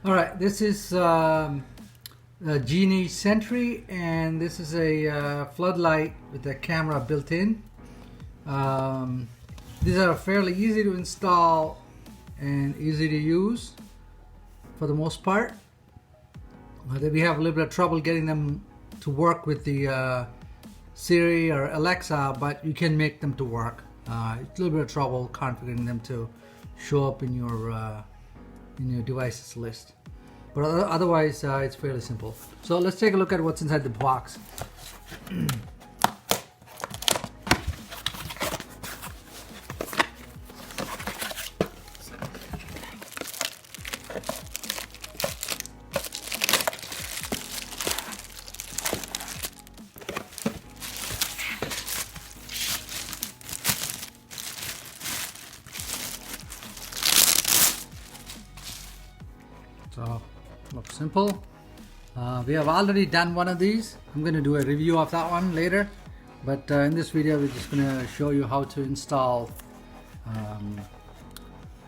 All right, this is a Genie Sentry, and this is a floodlight with a camera built in. These are fairly easy to install and easy to use for the most part. We have a little bit of trouble getting them to work with the Siri or Alexa, but you can make them to work. It's a little bit of trouble configuring them to show up in your devices list, but otherwise it's fairly simple. So let's take a look at what's inside the box. So, looks simple. We have already done one of these. I'm going to do a review of that one later, but in this video we're just going to show you how to install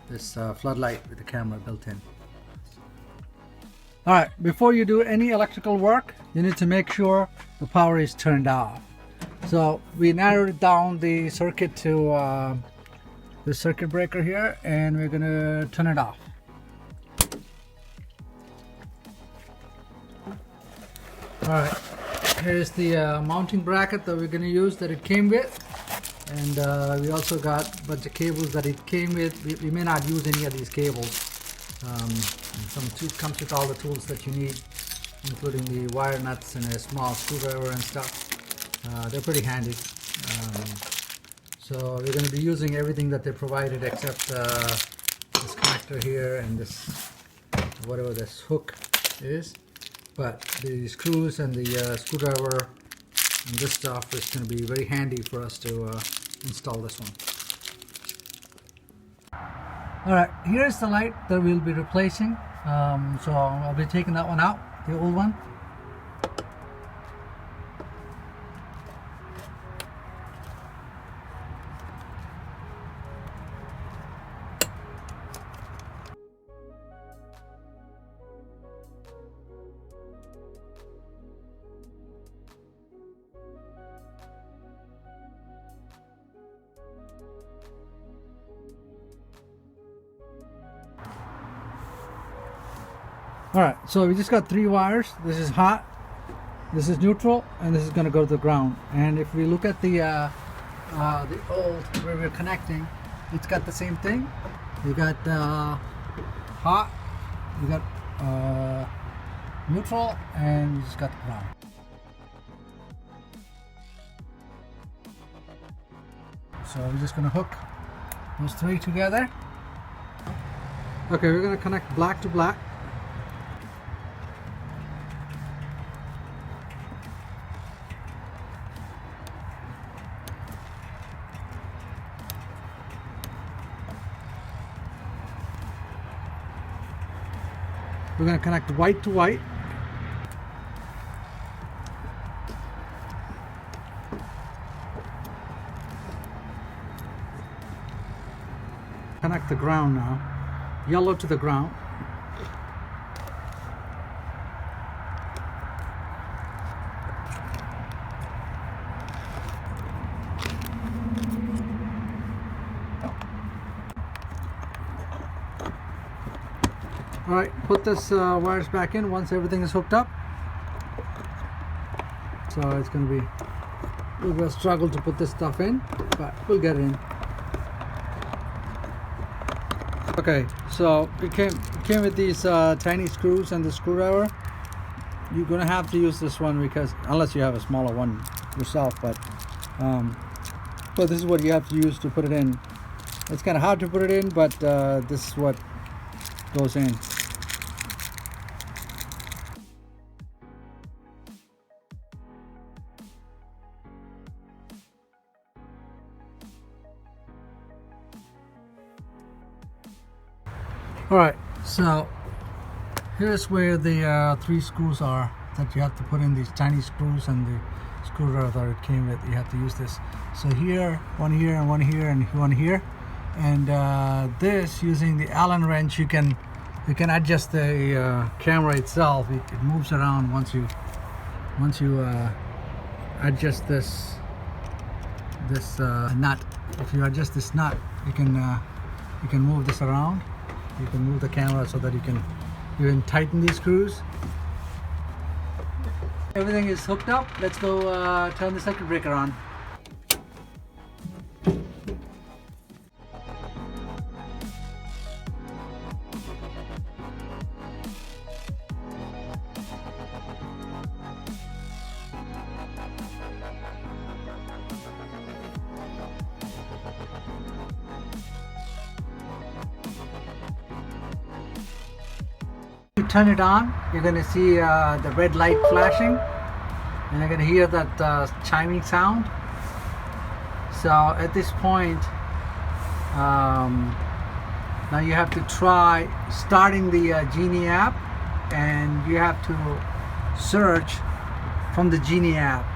this floodlight with the camera built in. Alright, before you do any electrical work, you need to make sure the power is turned off. So we narrowed down the circuit to the circuit breaker here, and we're going to turn it off. Alright, here's the mounting bracket that we're going to use that it came with, and we also got a bunch of cables that it came with. We may not use any of these cables. It comes with all the tools that you need, including the wire nuts and a small screwdriver and stuff. They're pretty handy. So we're going to be using everything that they provided except this connector here and this, whatever this hook is. But the screws and the screwdriver and this stuff is going to be very handy for us to install this one. Alright, here's the light that we'll be replacing. So I'll be taking that one out, the old one. Alright, so we just got 3 wires. This is hot, this is neutral, and this is going to go to the ground. And if we look at the old where we're connecting, it's got the same thing. You got hot, you got neutral, and you just got the ground. So we're just going to hook those 3 together. Okay, we're going to connect black to black. We're going to connect white to white. Connect the ground now. Yellow to the ground. Alright, put this wires back in once everything is hooked up. So it's going to be a little bit of a struggle to put this stuff in, but we'll get it in. Okay, so it came with these tiny screws and the screwdriver. You're going to have to use this one because unless you have a smaller one yourself, but this is what you have to use to put it in. It's kind of hard to put it in, but this is what goes in. Alright, so here's where the 3 screws are that you have to put in, these tiny screws and the screwdriver that it came with. You have to use this. So here, one here, and one here, and one here. And this, using the Allen wrench, you can You can adjust the camera itself. It moves around once you adjust this nut. If you adjust this nut, you can move this around. You can move the camera so that you can even tighten these screws. Everything is hooked up. Let's go turn the circuit breaker on. You turn it on, you're going to see the red light flashing, and you're going to hear that chiming sound. So at this point, now you have to try starting the Genie app, and you have to search from the Genie app.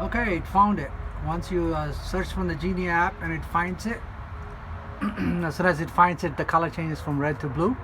Okay, it found it. Once you search from the Genie app and it finds it, as soon as it finds it, the color changes from red to blue.